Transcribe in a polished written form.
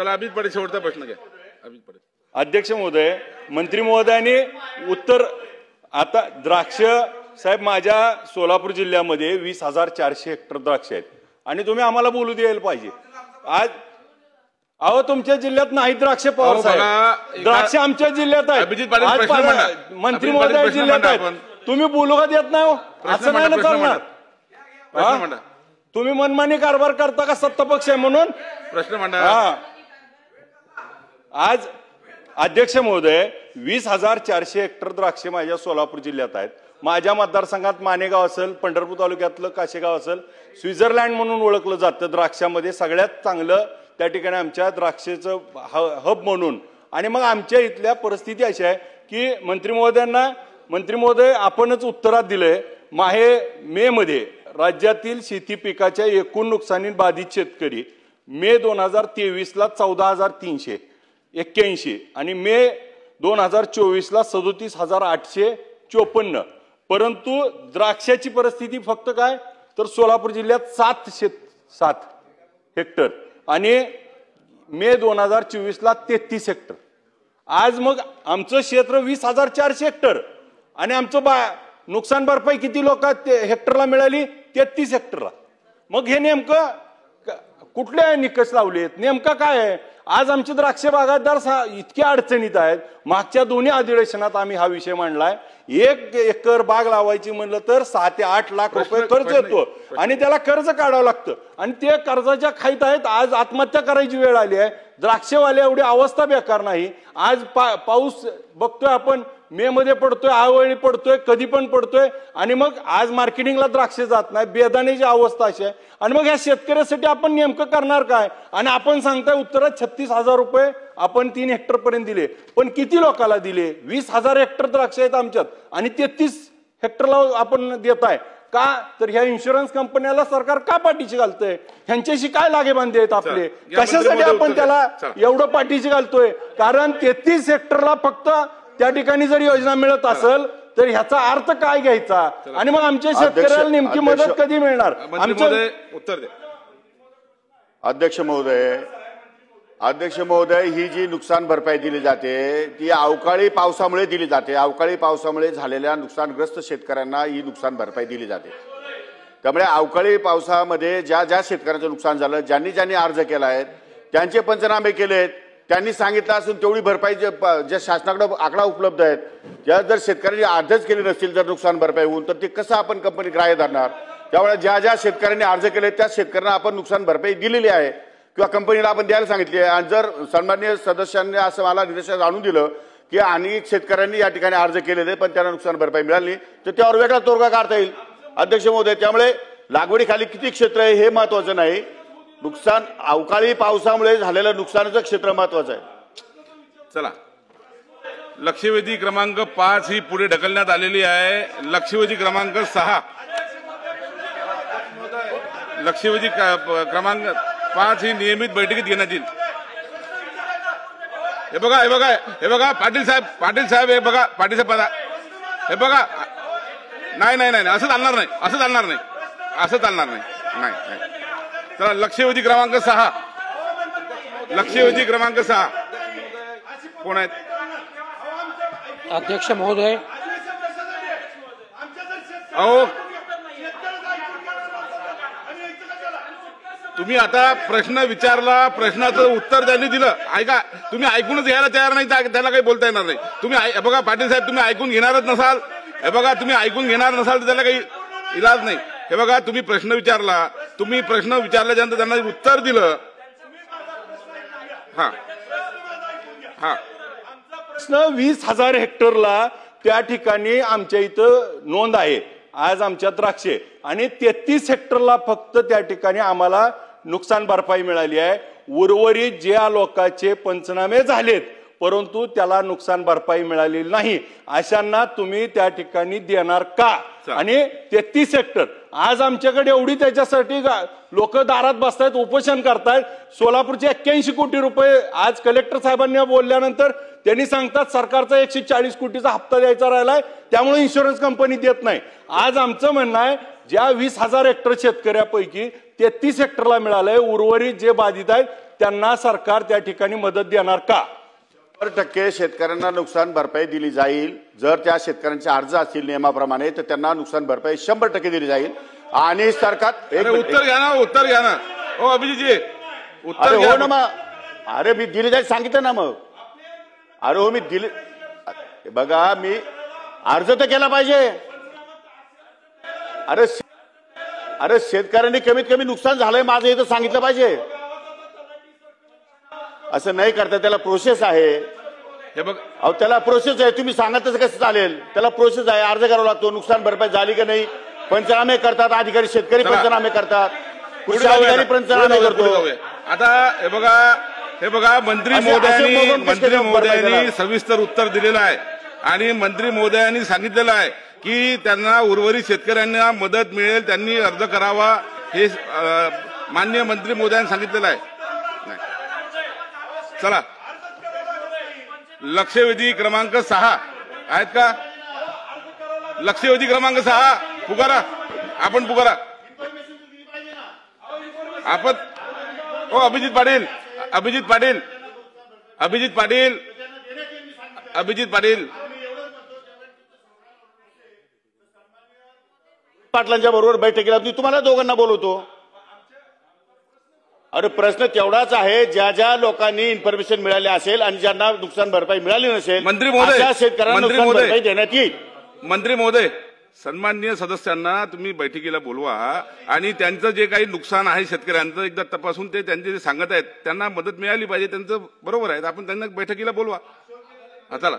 चला अभिजित पाटील शेवटचा प्रश्न घ्या. अभिजित पाटील. अध्यक्ष महोदय, मंत्री महोदयांनी उत्तर आता द्राक्ष साहेब माझ्या सोलापूर जिल्ह्यामध्ये 20,400 हेक्टर द्राक्ष आहेत आणि तुम्ही आम्हाला बोलू द्यायला पाहिजे. आज अहो तुमच्या जिल्ह्यात नाही द्राक्ष पवार साहेब, द्राक्ष आमच्या जिल्ह्यात आहेत, मंत्री महोदय जिल्ह्यात आहेत, तुम्ही बोलू का देत नाही? असं नाही ना चालणार. तुम्ही मनमानी कारभार करता का सत्ता पक्ष आहे म्हणून? प्रश्न मांडा. आज अध्यक्ष महोदय 20,400 हेक्टर द्राक्षे माझ्या सोलापूर जिल्ह्यात आहेत. माझ्या मतदारसंघात मानेगाव असेल, पंढरपूर तालुक्यातलं काशेगाव असेल, स्वित्झर्लंड म्हणून ओळखलं जातं द्राक्षामध्ये सगळ्यात चांगलं त्या ठिकाणी आमच्या द्राक्षेचं हब म्हणून. आणि मग आमच्या इथल्या परिस्थिती अशी आहे की मंत्री महोदय आपणच उत्तरात दिलंय मे मध्ये राज्यातील शेती पिकाच्या एकूण नुकसानी बाधित शेतकरी मे 2023 ला 14,381 आणि मे 2024 ला 37,854. परंतु द्राक्षाची परिस्थिती फक्त काय तर सोलापूर जिल्ह्यात 7 हेक्टर आणि मे 2024 ला 33 हेक्टर. आज मग आमचं क्षेत्र 20,400 हेक्टर आणि आमचं नुकसान भरपाई किती हेक्टरला मिळाली? 33 हेक्टरला. मग हे नेमकं कुठले निकष लावलेत? नेमका काय आहे? आज आमचे द्राक्ष बागायतदार इतक्या अडचणीत आहेत. मागच्या दोन्ही अधिवेशनात आम्ही हा विषय मांडलाय. 1 एकर बाग लावायची म्हणलं तर 6 ते 8 लाख रुपये कर्ज येतो आणि त्याला कर्ज काढावं लागतं आणि ते कर्जाच्या खाईत आहेत. आज आत्महत्या करायची वेळ आली आहे. द्राक्षेवाले एवढी अवस्था बेकार नाही. आज पाऊस बघतोय आपण, मे मध्ये पडतोय, अवेळी पडतोय, कधी पण पडतोय आणि मग आज मार्केटिंगला द्राक्षे जात नाही. बेदाण्याची अवस्था अशी आहे आणि मग ह्या शेतकऱ्यासाठी आपण नेमकं करणार काय? आणि आपण सांगताय उत्तरात 36,000 रुपये आपण 3 हेक्टर पर्यंत दिले, पण किती लोकांना दिले? 20,000 हेक्टर द्राक्ष आहेत आमच्यात आणि 33 हेक्टरला आपण देताय का? तर ह्या इन्शुरन्स कंपन्याला सरकार का पाठीशी घालतंय? ह्यांच्याशी काय लागेबांधे आहेत आपले? कशासाठी आपण त्याला एवढं पाठीशी घालतोय? कारण 33 हेक्टरला फक्त त्या ठिकाणी जर योजना मिळत असेल तर ह्याचा अर्थ काय घ्यायचा? आणि मग आमच्या शेतकऱ्याला नेमकी मदत कधी मिळणार? आमचं उत्तर द्या. अध्यक्ष महोदय, ही जी नुकसान भरपाई दिली जाते ती अवकाळी पावसामुळे दिली जाते. अवकाळी पावसामुळे झालेल्या नुकसानग्रस्त शेतकऱ्यांना ही नुकसान भरपाई दिली जाते. त्यामुळे अवकाळी पावसामध्ये ज्या शेतकऱ्यांचं नुकसान झालं, ज्यांनी अर्ज केला आहे त्यांचे पंचनामे केलेत, त्यांनी सांगितलं असून तेवढी भरपाई ज्या शासनाकडे आकडा उपलब्ध आहेत, ज्या जर शेतकऱ्यांनी अर्जच केले नसतील जर नुकसान भरपाई होऊन, तर ते कसं आपण कंपनी ग्राह्य धरणार? त्यामुळे ज्या शेतकऱ्यांनी अर्ज केले त्या शेतकऱ्यांना आपण नुकसान भरपाई दिलेली आहे किंवा कंपनीला आपण द्यायला सांगितली आहे. आणि जर सन्माननीय सदस्यांनी असं मला निर्देशन आणून दिलं की अनेक शेतकऱ्यांनी या ठिकाणी अर्ज केलेले पण त्यांना नुकसान भरपाई मिळाली नाही, तर त्यावर वेगळा तोडगा काढता येईल अध्यक्ष महोदय. त्यामुळे लागवडीखाली किती क्षेत्र आहे हे महत्वाचं नाही, नुकसान अवकाळी पावसामुळे झालेलं नुकसानाचं क्षेत्र महत्वाचं आहे. चला, लक्षवेधी क्रमांक 5 ही पुढे ढकलण्यात आलेली आहे. लक्षवेधी क्रमांक 6 लक्षवेधी क्रमांक 5 ही नियमित बैठकीत घेण्यात येईल. हे बघा पाटील साहेब हे बघा पाटील साहेब हे बघा. नाही असं चालणार नाही. चला, लक्षवेधी क्रमांक 6 कोण आहेत? अध्यक्ष महोदय, अहो तुम्ही आता प्रश्न विचारला, प्रश्नाचं उत्तर त्यांनी दिलं. ऐका, तुम्ही ऐकूनच घ्यायला तयार नाही तर त्याला काही बोलता येणार नाही. तुम्ही बघा पाटील साहेब, तुम्ही ऐकून घेणारच नसाल. हे बघा, तुम्ही ऐकून घेणार नसाल तर त्याला काही इलाज नाही. हे बघा, तुम्ही प्रश्न विचारला, तुम्ही प्रश्न विचारल्यानंतर त्यांना उत्तर दिलं. हा 20,000 हेक्टरला त्या ठिकाणी आमच्या इथं नोंद आहे आज आमच्या द्राक्षे आणि 33 हेक्टरला फक्त त्या ठिकाणी आम्हाला नुकसान भरपाई मिळाली आहे. उर्वरित ज्या लोकांचे पंचनामे झालेत परंतु त्याला नुकसान भरपाई मिळालेली नाही, अशांना तुम्ही त्या ठिकाणी देणार का? आणि 33 हेक्टर आज आमच्याकडे एवढी त्याच्यासाठी लोक दारात बसतायत, उपोषण करतायत. सोलापूरचे 81 कोटी रुपये आज कलेक्टर साहेबांनी बोलल्यानंतर त्यांनी सांगतात सरकारचा 140 कोटीचा हप्ता द्यायचा राहिलाय, त्यामुळे इन्शुरन्स कंपनी देत नाही. आज आमचं म्हणणं आहे ज्या 20,000 हेक्टर शेतकऱ्यापैकी 33 हेक्टरला मिळालंय, उर्वरित जे बाधित आहेत त्यांना सरकार त्या ठिकाणी मदत देणार का? 100% शेतकऱ्यांना नुकसान भरपाई दिली जाईल. जर त्या शेतकऱ्यांचे अर्ज असतील नियमाप्रमाणे तर त्यांना नुकसान भरपाई 100% दिली जाईल. आणि सरकार उत्तर घ्या ना, उत्तर घ्या ना. हो अभिजितजी, उत्तर अरे घ्या हो ना मग. अरे मी दिली जाईल सांगितलं ना मग. अरे हो मी दिले. बघा मी अर्ज तर केला पाहिजे. अरे शेतकऱ्यांनी कमीत कमी नुकसान झालंय माझं हे तर सांगितलं पाहिजे. असं नाही करता, त्याला प्रोसेस आहे. हे बघ, अहो त्याला प्रोसेस आहे. तुम्ही सांगा तसं कसं चालेल? त्याला प्रोसेस आहे, अर्ज करावा लागतो. नुकसान भरपाई झाली की नाही पंचनामे करतात अधिकारी, शेतकरी पंचनामे करतात, कृषी अधिकारी पंचनामे करतो. आता हे बघा मंत्री महोदयांनी सविस्तर उत्तर दिलेलं आहे आणि मंत्री महोदयांनी सांगितलेलं आहे की त्यांना उर्वरित शेतकऱ्यांना मदत मिळेल, त्यांनी अर्ज करावा, हे माननीय मंत्री महोदयांनी सांगितलेलं आहे. चला, लक्षवेधी क्रमांक 6 आहेत का? लक्षवेधी क्रमांक 6 पुकारा, आपण पुकारा. आपण अभिजित पाटील पाटलांच्या बरोबर बैठकीला मी तुम्हाला दोघांना बोलवतो. अरे प्रश्न तेवढाच आहे, ज्या ज्या लोकांनी इन्फॉर्मेशन मिळाली असेल आणि ज्यांना नुकसान भरपाई मिळाली नसेल मंत्री महोदय, अशा शेतकऱ्यांना नुकसान भरपाई देण्यात येईल. मंत्री महोदय, सन्माननीय सदस्यांना तुम्ही बैठकीला बोलवा आणि त्यांचं जे काही नुकसान आहे शेतकऱ्यांचं एकदा तपासून ते त्यांचे जे सांगत आहेत त्यांना मदत मिळाली पाहिजे, त्यांचं बरोबर आहे, आपण त्यांना बैठकीला बोलवा. चला.